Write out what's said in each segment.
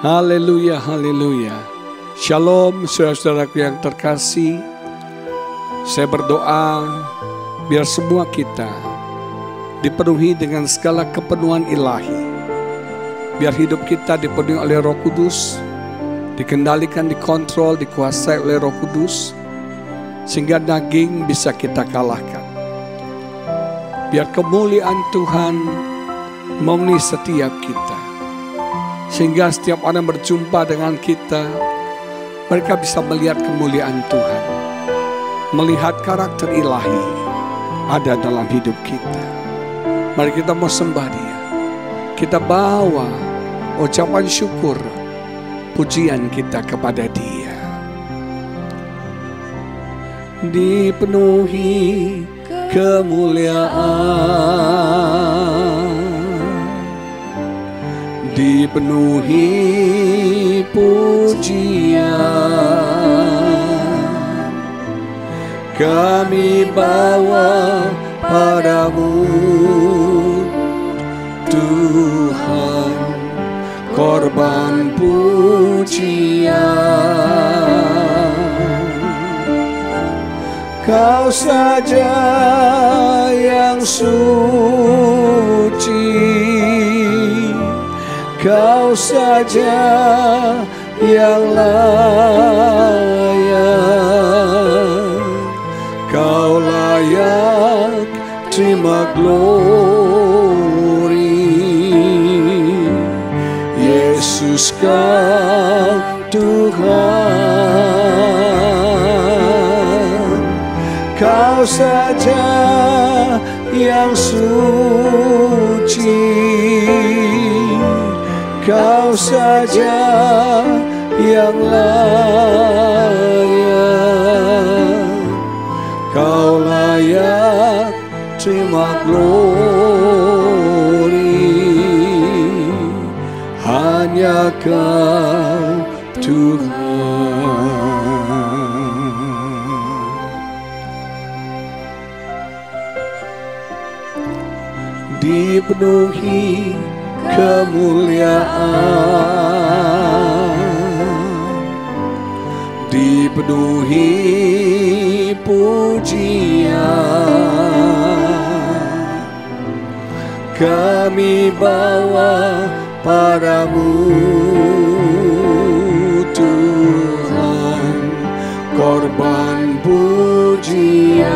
Haleluya, haleluya. Shalom saudara-saudaraku yang terkasih. Saya berdoa biar semua kita dipenuhi dengan segala kepenuhan ilahi. Biar hidup kita dipenuhi oleh Roh Kudus, dikendalikan, dikontrol, dikuasai oleh Roh Kudus, sehingga daging bisa kita kalahkan. Biar kemuliaan Tuhan memenuhi setiap kita. Sehingga setiap orang berjumpa dengan kita, mereka bisa melihat kemuliaan Tuhan, melihat karakter ilahi ada dalam hidup kita. Mari kita mau sembah Dia. Kita bawa ucapan syukur, pujian kita kepada Dia. Dipenuhi kemuliaan, dipenuhi pujian, kami bawa padamu Tuhan, korban pujian. Kau saja yang suci, Kau saja yang layak, Kau layak terima glory. Yesus Kau Tuhan, Kau saja yang suci, Kau saja yang layak, Kau layak terima glory. Hanya Kau Tuhan. Dipenuhi kemuliaan, dipenuhi pujian, kami bawa padamu Tuhan, korban pujian.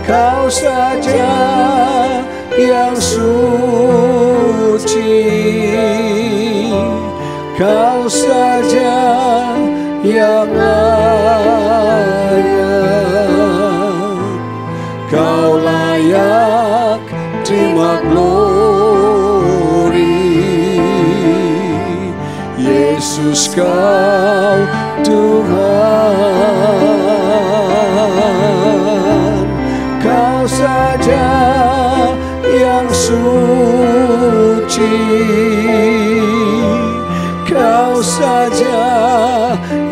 Kau saja yang suci, Kau saja yang layak, Kau layak terima glory. Yesus Kau Tuhan, Kau saja yang suci, Kau saja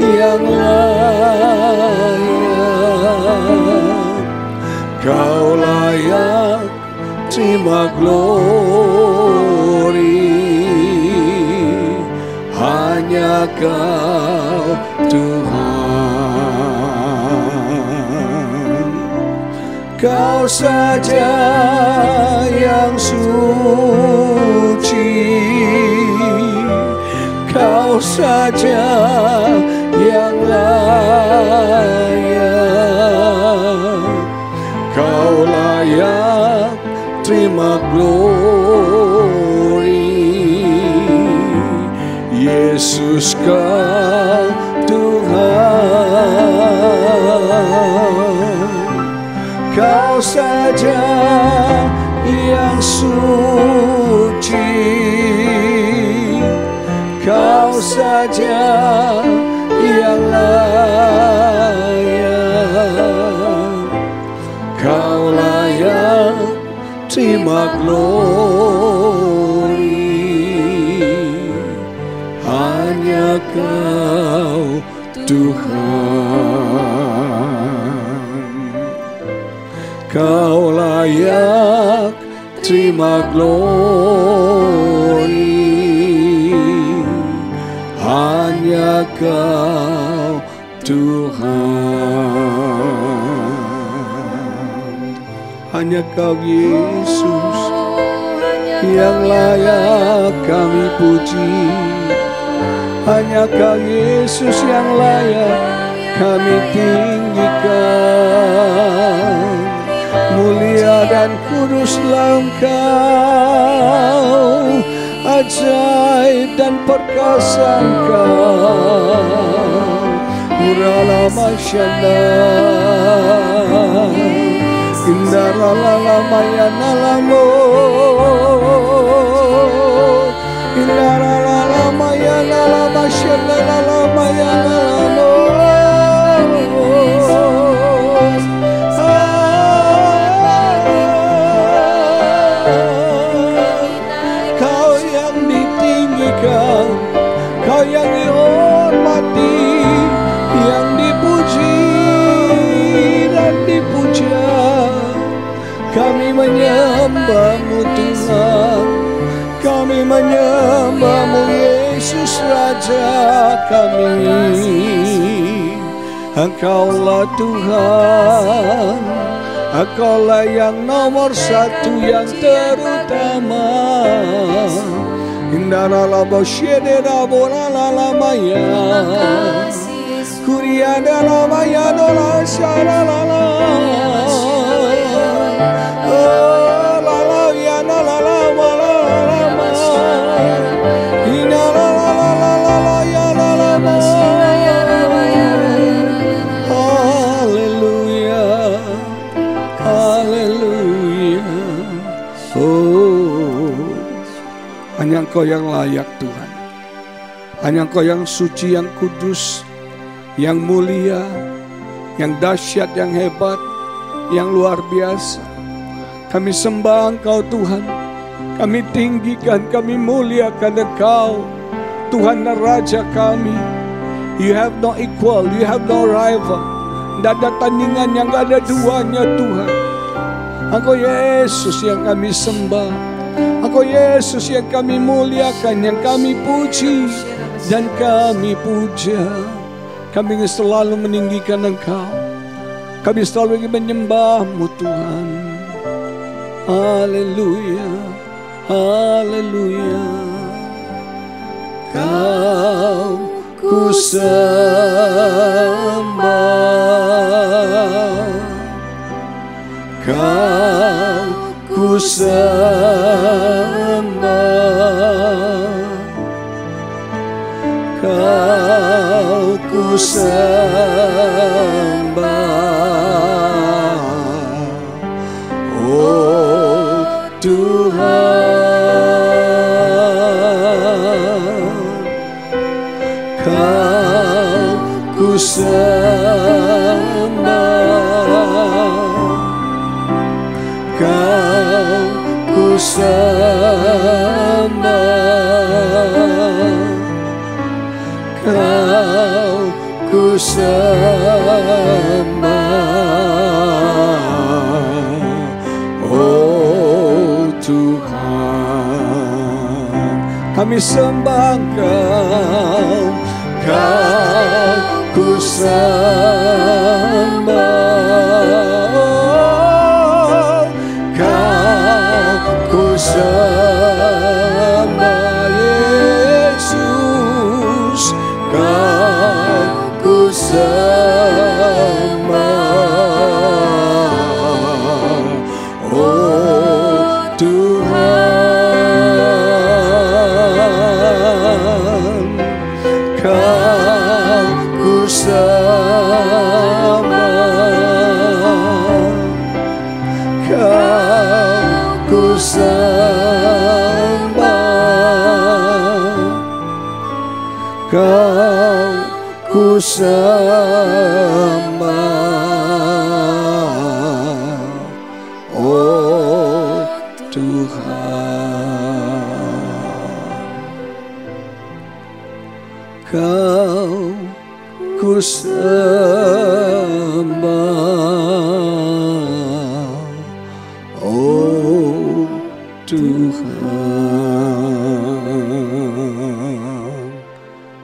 yang layak, Kau layak terima glory. Hanya Kau Tuhan, Kau saja yang suci, Kau saja yang layak, Kau layak terima glory. Yesus Kau Tuhan, Kau saja yang suci, Kau saja yang layak, Kau layak terima glory. Hanya Kau Tuhan, Kau layak terima glory. Hanya Kau Tuhan, hanya Kau Yesus yang layak kami puji. Hanya Kau Yesus yang layak kami tinggikan. Mulia dan kuduslah Engkau, ajaib dan perkasa Engkau. Murala masyallah, indarala lamayana lamo, indarala lamayana lamasyallah lamayana lamo. Kau yang ditinggikan, Kau yang dihormati, yang dipuji dan dipuja. Kami menyembah-Mu Tuhan, kami menyembah-Mu Yesus Raja kami. Engkaulah Tuhan, Engkaulah yang nomor satu, yang terutama. Indara bosyede bola lamaya, kuriada lamaya dola syara lala, lala ya lala lama lama, indara lala ya lala. Haleluya, haleluya. Oh, hanya Engkau yang layak Tuhan. Hanya Engkau yang suci, yang kudus, yang mulia, yang dahsyat, yang hebat, yang luar biasa. Kami sembah Engkau Tuhan. Kami tinggikan, kami muliakan Engkau, Tuhan dan Raja kami. You have no equal, you have no rival. Tidak ada tandingan yang gak ada duanya Tuhan. Engkau Yesus yang kami sembah, Engkau Yesus yang kami muliakan, yang kami puji dan kami puja. Kami ingin selalu meninggikan Engkau, kami selalu ingin menyembah-Mu Tuhan. Haleluya, haleluya. Kau ku sembah, Kau ku sembah, Kau ku sembah, oh Tuhan. Kau ku sembah, Kau ku sembah, Kau ku sembah, oh Tuhan. Kami sembah Engkau, Kau ku sembah, Kau ku sembah Yesus, Kau ku sembah, oh Tuhan. Kau ku sembah, ku sembah, oh Tuhan. Kau ku sembah, oh Tuhan.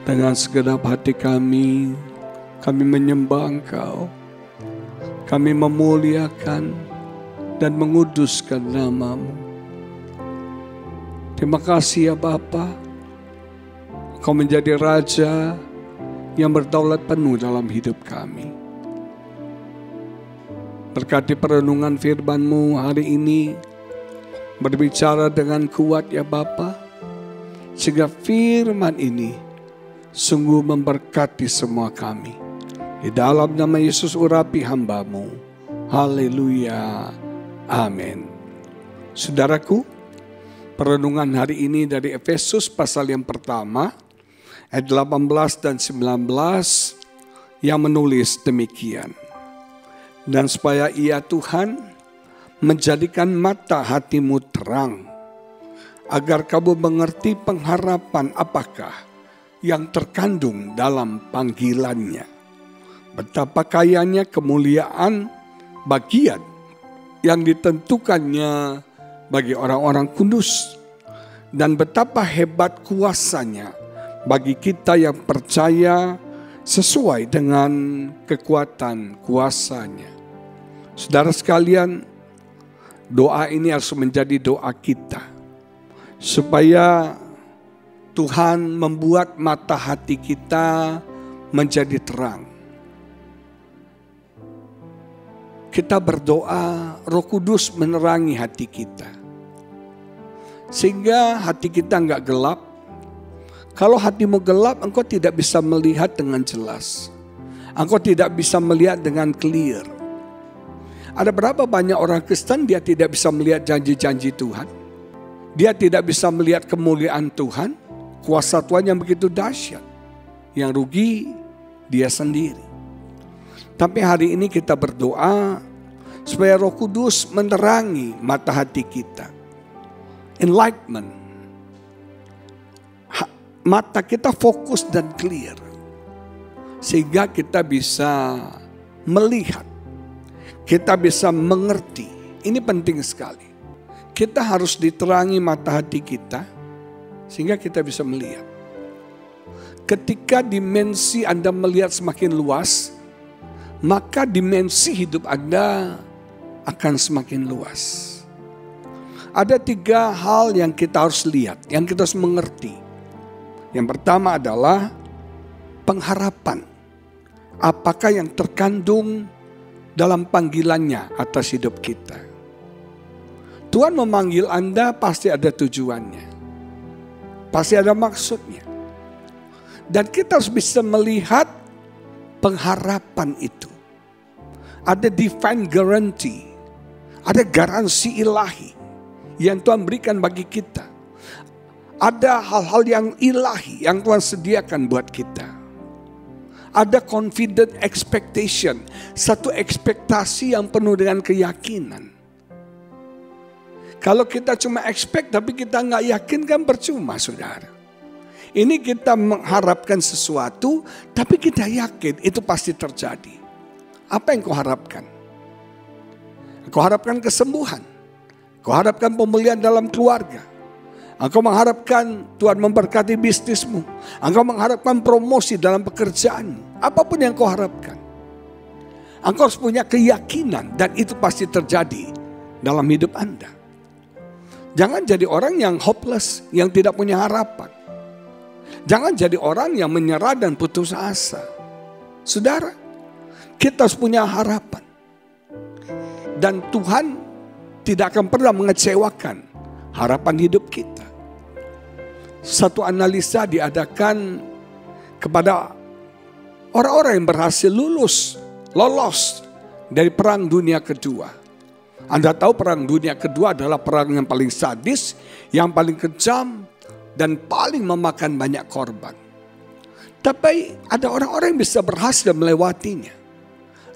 Dengan segenap hati kami menyembah Engkau. Kami memuliakan dan menguduskan nama-Mu. Terima kasih ya Bapa. Engkau menjadi Raja yang berdaulat penuh dalam hidup kami. Berkati perenungan firman-Mu hari ini, berbicara dengan kuat ya Bapa, sehingga firman ini sungguh memberkati semua kami. Di dalam nama Yesus urapi hamba-Mu. Haleluya. Amin. Saudaraku, perenungan hari ini dari Efesus pasal yang pertama, ayat 18 dan 19 yang menulis demikian. Dan supaya Ia Tuhan menjadikan mata hatimu terang, agar kamu mengerti pengharapan apakah yang terkandung dalam panggilannya. Betapa kayanya kemuliaan bagian yang ditentukannya bagi orang-orang kudus. Dan betapa hebat kuasanya bagi kita yang percaya sesuai dengan kekuatan kuasanya. Saudara sekalian, doa ini harus menjadi doa kita. Supaya Tuhan membuat mata hati kita menjadi terang. Kita berdoa, Roh Kudus menerangi hati kita. Sehingga hati kita enggak gelap. Kalau hatimu gelap, engkau tidak bisa melihat dengan jelas. Engkau tidak bisa melihat dengan clear. Ada berapa banyak orang Kristen dia tidak bisa melihat janji-janji Tuhan. Dia tidak bisa melihat kemuliaan Tuhan. Kuasa Tuhan yang begitu dahsyat. Yang rugi dia sendiri. Tapi hari ini kita berdoa supaya Roh Kudus menerangi mata hati kita. Enlightenment. Mata kita fokus dan clear. Sehingga kita bisa melihat. Kita bisa mengerti. Ini penting sekali. Kita harus diterangi mata hati kita. Sehingga kita bisa melihat. Ketika dimensi Anda melihat semakin luas, maka dimensi hidup Anda akan semakin luas. Ada 3 hal yang kita harus lihat, yang kita harus mengerti. Yang pertama adalah pengharapan. Apakah yang terkandung dalam panggilannya atas hidup kita. Tuhan memanggil Anda pasti ada tujuannya. Pasti ada maksudnya. Dan kita harus bisa melihat pengharapan itu. Ada divine guarantee. Ada garansi ilahi yang Tuhan berikan bagi kita. Ada hal-hal yang ilahi yang Tuhan sediakan buat kita. Ada confident expectation. Satu ekspektasi yang penuh dengan keyakinan. Kalau kita cuma expect tapi kita nggak yakin kan percuma saudara. Ini kita mengharapkan sesuatu tapi kita yakin itu pasti terjadi. Apa yang kau harapkan? Kau harapkan kesembuhan. Kau harapkan pemulihan dalam keluarga. Engkau mengharapkan Tuhan memberkati bisnismu. Engkau mengharapkan promosi dalam pekerjaanmu. Apapun yang kau harapkan. Engkau harus punya keyakinan dan itu pasti terjadi dalam hidup Anda. Jangan jadi orang yang hopeless, yang tidak punya harapan. Jangan jadi orang yang menyerah dan putus asa. Saudara, kita harus punya harapan. Dan Tuhan tidak akan pernah mengecewakan harapan hidup kita. Satu analisa diadakan kepada orang-orang yang berhasil lolos dari Perang Dunia Kedua. Anda tahu Perang Dunia Kedua adalah perang yang paling sadis, yang paling kejam, dan paling memakan banyak korban. Tapi ada orang-orang yang bisa berhasil melewatinya.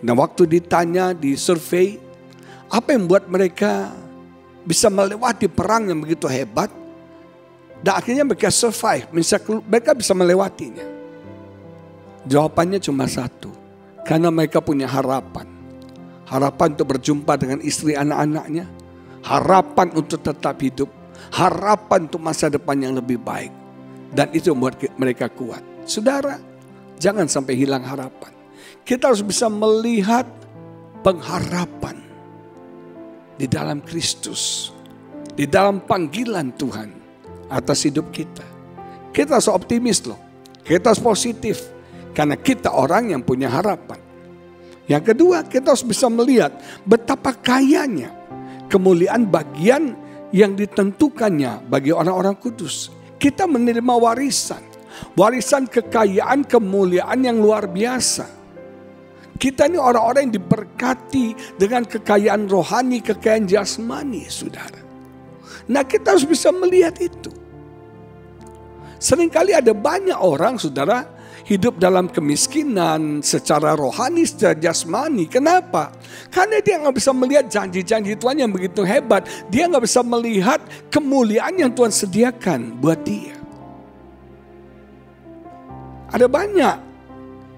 Nah, waktu ditanya di survei, apa yang membuat mereka bisa melewati perang yang begitu hebat, dan akhirnya mereka survive, mereka bisa melewatinya. Jawabannya cuma satu, karena mereka punya harapan. Harapan untuk berjumpa dengan istri anak-anaknya, harapan untuk tetap hidup, harapan untuk masa depan yang lebih baik. Dan itu membuat mereka kuat. Saudara, jangan sampai hilang harapan. Kita harus bisa melihat pengharapan di dalam Kristus, di dalam panggilan Tuhan atas hidup kita. Kita harus optimis loh, kita harus positif, karena kita orang yang punya harapan. Yang kedua, kita harus bisa melihat betapa kayanya kemuliaan bagian yang ditentukannya bagi orang-orang kudus. Kita menerima warisan kekayaan, kemuliaan yang luar biasa. Kita ini orang-orang yang diberkati dengan kekayaan rohani, kekayaan jasmani, saudara. Nah, kita harus bisa melihat itu. Seringkali ada banyak orang, saudara, hidup dalam kemiskinan secara rohani, secara jasmani. Kenapa? Karena dia nggak bisa melihat janji-janji Tuhan yang begitu hebat. Dia nggak bisa melihat kemuliaan yang Tuhan sediakan buat dia. Ada banyak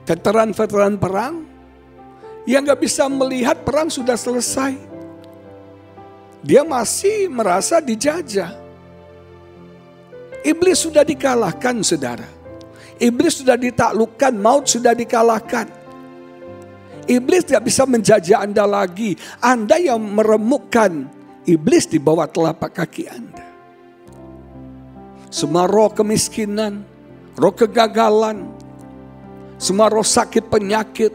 veteran-veteran perang yang nggak bisa melihat perang sudah selesai. Dia masih merasa dijajah. Iblis sudah dikalahkan, saudara. Iblis sudah ditaklukkan, maut sudah dikalahkan. Iblis tidak bisa menjajah Anda lagi. Anda yang meremukkan iblis di bawah telapak kaki Anda. Semua roh kemiskinan, roh kegagalan, semua roh sakit penyakit,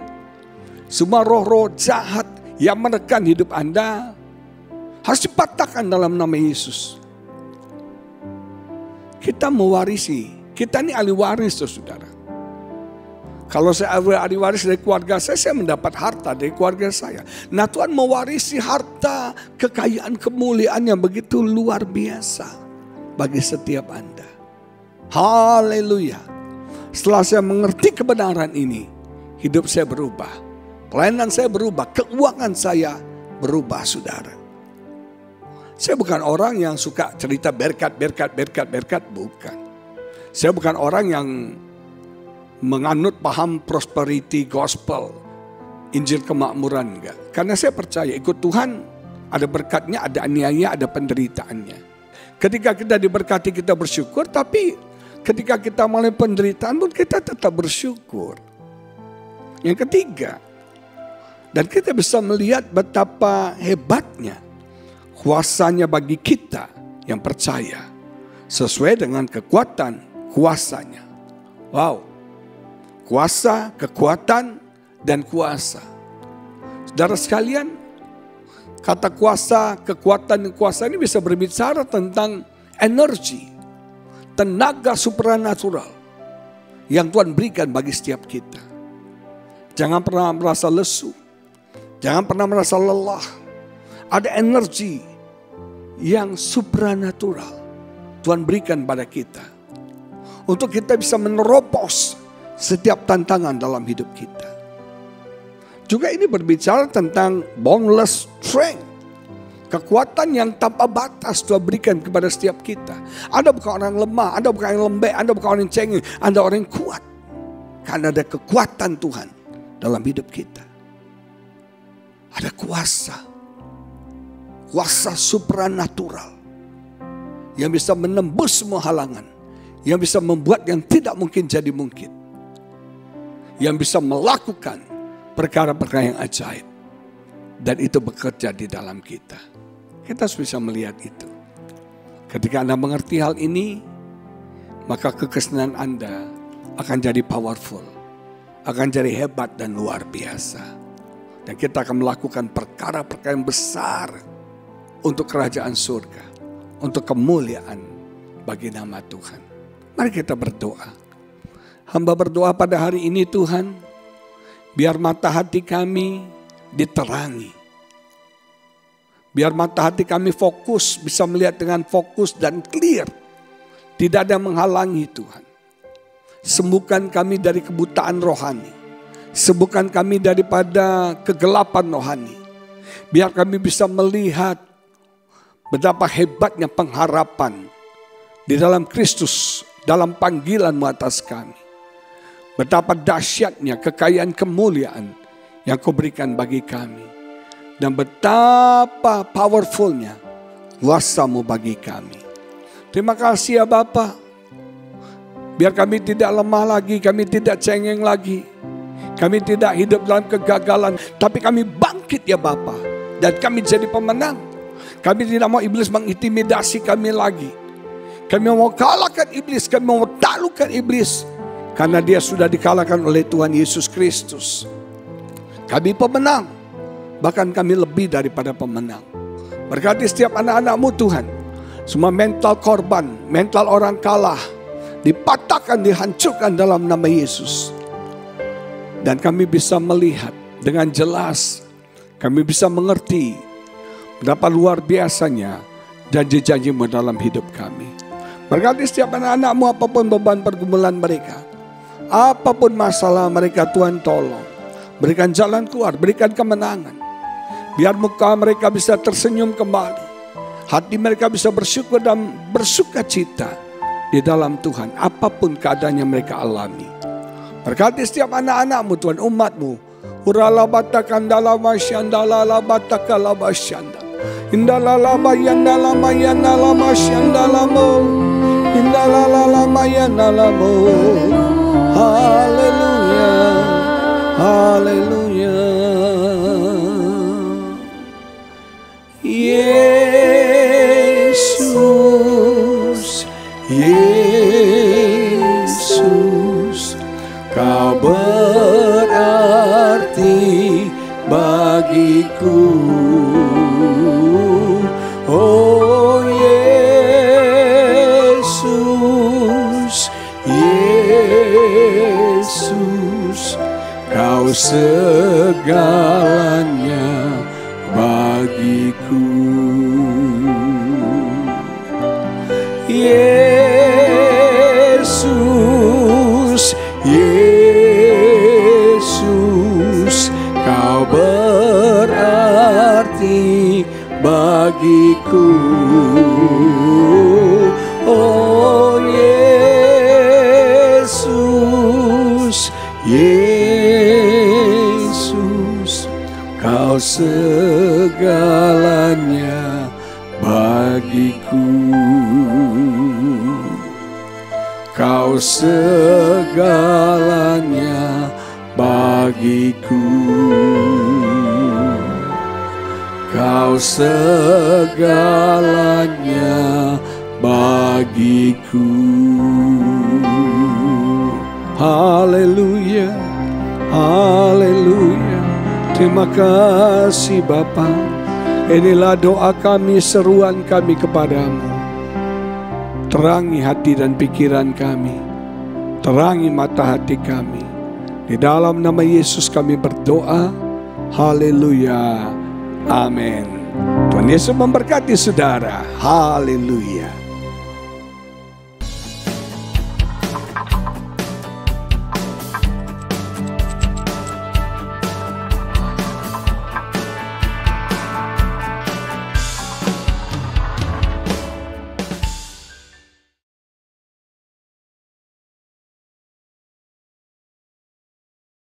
semua roh-roh jahat yang menekan hidup Anda harus dipatahkan dalam nama Yesus. Kita mewarisi. Kita ini ahli waris, saudara. Kalau saya ahli waris dari keluarga saya mendapat harta dari keluarga saya. Nah, Tuhan mewarisi harta, kekayaan, kemuliaan yang begitu luar biasa bagi setiap Anda. Haleluya. Setelah saya mengerti kebenaran ini, hidup saya berubah. Pelayanan saya berubah, keuangan saya berubah, saudara. Saya bukan orang yang suka cerita berkat, bukan. Saya bukan orang yang menganut paham prosperity gospel, Injil kemakmuran, enggak. Karena saya percaya ikut Tuhan ada berkatnya, ada aniaya, ada penderitaannya. Ketika kita diberkati kita bersyukur, tapi ketika kita mengalami penderitaan pun kita tetap bersyukur. Yang ketiga, dan kita bisa melihat betapa hebatnya kuasanya bagi kita yang percaya sesuai dengan kekuatan kuasanya. Wow. Kuasa, kekuatan, dan kuasa. Saudara sekalian, kata kuasa, kekuatan, dan kuasa ini bisa berbicara tentang energi, tenaga supranatural yang Tuhan berikan bagi setiap kita. Jangan pernah merasa lesu. Jangan pernah merasa lelah. Ada energi yang supranatural Tuhan berikan pada kita, untuk kita bisa menerobos setiap tantangan dalam hidup kita. Juga ini berbicara tentang boundless strength. Kekuatan yang tanpa batas Tuhan berikan kepada setiap kita. Anda bukan orang lemah, Anda bukan orang lembek, Anda bukan orang yang cengeng, Anda orang yang kuat. Karena ada kekuatan Tuhan dalam hidup kita. Ada kuasa. Kuasa supranatural. Yang bisa menembus semua halangan. Yang bisa membuat yang tidak mungkin jadi mungkin. Yang bisa melakukan perkara-perkara yang ajaib. Dan itu bekerja di dalam kita. Kita harus bisa melihat itu. Ketika Anda mengerti hal ini, maka kekristenan Anda akan jadi powerful. Akan jadi hebat dan luar biasa. Dan kita akan melakukan perkara-perkara yang besar untuk kerajaan surga. Untuk kemuliaan bagi nama Tuhan. Mari kita berdoa. Hamba berdoa pada hari ini Tuhan, biar mata hati kami diterangi. Biar mata hati kami fokus, bisa melihat dengan fokus dan clear. Tidak ada yang menghalangi Tuhan. Sembuhkan kami dari kebutaan rohani. Sembuhkan kami daripada kegelapan rohani. Biar kami bisa melihat betapa hebatnya pengharapan di dalam Kristus, dalam panggilan-Mu atas kami. Betapa dahsyatnya kekayaan kemuliaan yang Kau berikan bagi kami. Dan betapa powerfulnya kuasa-Mu bagi kami. Terima kasih ya Bapa. Biar kami tidak lemah lagi, kami tidak cengeng lagi. Kami tidak hidup dalam kegagalan, tapi kami bangkit ya Bapa. Dan kami jadi pemenang. Kami tidak mau iblis mengintimidasi kami lagi. Kami mau kalahkan iblis, kami mau taklukkan iblis. Karena dia sudah dikalahkan oleh Tuhan Yesus Kristus. Kami pemenang, bahkan kami lebih daripada pemenang. Berkati setiap anak-anak-Mu Tuhan. Semua mental korban, mental orang kalah, dipatahkan, dihancurkan dalam nama Yesus. Dan kami bisa melihat dengan jelas, kami bisa mengerti betapa luar biasanya janji-janji-Mu dalam hidup kami. Berkati setiap anak-anak-Mu, apapun beban pergumulan mereka, apapun masalah mereka, Tuhan tolong. Berikan jalan keluar, berikan kemenangan. Biar muka mereka bisa tersenyum kembali. Hati mereka bisa bersyukur dan bersuka cita di dalam Tuhan, apapun keadaan yang mereka alami. Berkati setiap anak-anak-Mu Tuhan, umat-Mu. Uralabatakandalamasyandalalabatakalamashanda. Indalalabayandalamayanalamasyandalamo. Indalalalamayanalamo. Haleluya. Haleluya. Yesus, Yesus, Kau berarti bagiku. Oh Yesus, Yesus, Kau segalanya bagiku. Yesus, Yesus, Kau berarti bagiku. Oh Yesus, Yesus, Kau segalanya bagiku. Kau segalanya bagiku. Kau segalanya bagiku. Haleluya, haleluya. Terima kasih Bapa. Inilah doa kami, seruan kami kepadamu. Terangi hati dan pikiran kami. Terangi mata hati kami. Di dalam nama Yesus kami berdoa. Haleluya. Amin. Tuhan Yesus memberkati saudara. Haleluya.